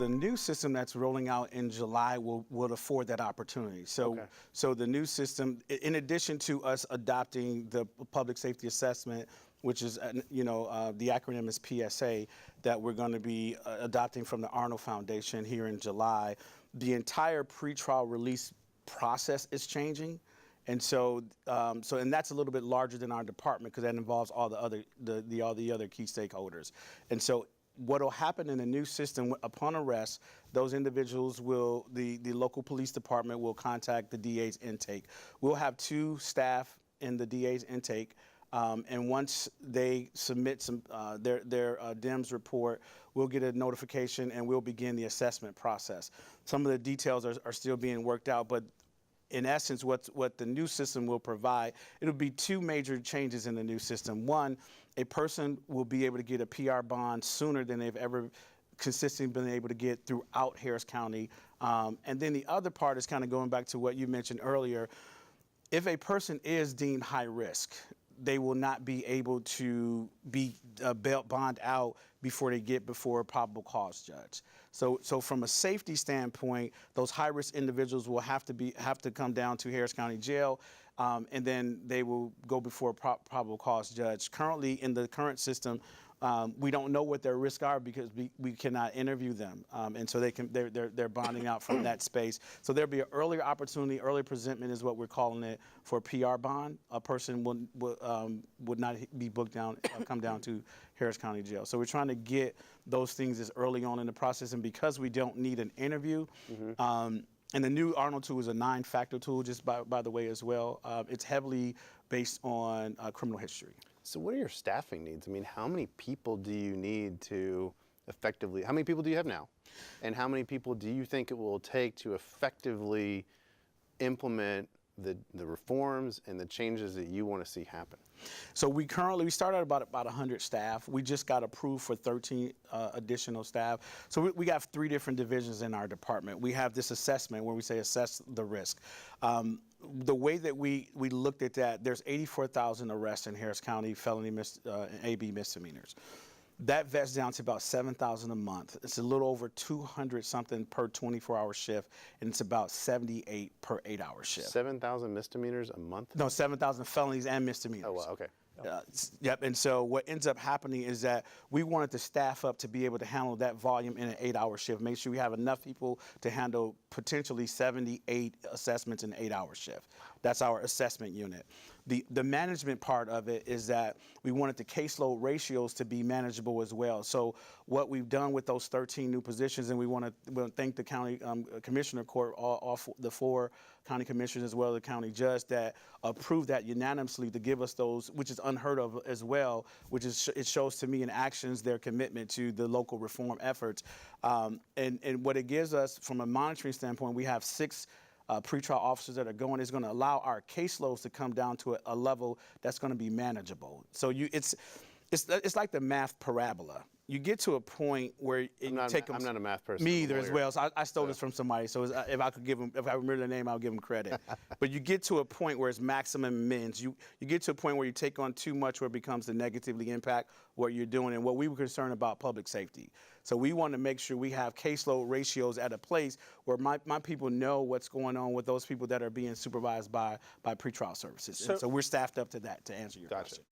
the new system that's rolling out in July will afford that opportunity. So, so the new system, in addition to us adopting the public safety assessment, which is, the acronym is PSA, that we're going to be adopting from the Arnold Foundation here in July, the entire pretrial release process is changing. And so, and that's a little bit larger than our department because that involves all the other all the other key stakeholders. And so, what will happen in the new system upon arrest, those individuals will the local police department will contact the DA's intake. We'll have 2 staff in the DA's intake. And once they submit their DIMS report, we'll get a notification and we'll begin the assessment process. Some of the details are still being worked out, but in essence, what the new system will provide, it'll be 2 major changes in the new system. One, a person will be able to get a PR bond sooner than they've ever consistently been able to get throughout Harris County. And then the other part is kind of going back to what you mentioned earlier. If a person is deemed high risk, they will not be able to be bond out before they get before a probable cause judge. So from a safety standpoint, those high-risk individuals will have to come down to Harris County Jail, and then they will go before a probable cause judge. Currently, in the current system, we don't know what their risks are because we cannot interview them, and so they're bonding out from that space. So there'll be an earlier opportunity, early presentment is what we're calling it for PR bond. A person would not be booked down, come down to Harris County Jail. So we're trying to get those things as early on in the process, and because we don't need an interview. And the new Arnold tool is a 9-factor tool, just by the way as well. It's heavily based on criminal history. So what are your staffing needs? I mean, how many people do you need to effectively, how many people do you have now? And how many people do you think it will take to effectively implement the reforms and the changes that you want to see happen? So we started at about 100 staff. We just got approved for 13 additional staff. So we got 3 different divisions in our department. We have this assessment where we say assess the risk. The way that we looked at that, there's 84,000 arrests in Harris County, felony and AB misdemeanors. That vests down to about 7,000 a month. It's a little over 200 something per 24-hour shift, and it's about 78 per 8-hour shift. 7,000 misdemeanors a month? No, 7,000 felonies and misdemeanors. Oh, wow, okay. Yep, and so what ends up happening is that we wanted to staff up to be able to handle that volume in an 8-hour shift. Make sure we have enough people to handle potentially 78 assessments in an 8-hour shift. That's our assessment unit. The management part of it is that we wanted the caseload ratios to be manageable as well. So what we've done with those 13 new positions, and we want to thank the county commissioner court, all the 4 county commissioners as well as the county judge that approved that unanimously to give us those, which is unheard of as well, which is it shows to me in actions their commitment to the local reform efforts. And what it gives us from a monitoring standpoint, we have 6 pretrial officers that are going, is going to allow our caseloads to come down to a level that's going to be manageable. So it's like the math parabola. You get to a point where I'm not a math person. Me either as well. So I stole this from somebody. So if I remember the name, I'll give them credit. But you get to a point where it's maximum mins. You get to a point where you take on too much where it becomes to negatively impact what you're doing and what we were concerned about public safety. So we want to make sure we have caseload ratios at a place where my people know what's going on with those people that are being supervised by pretrial services. So we're staffed up to that, to answer your question.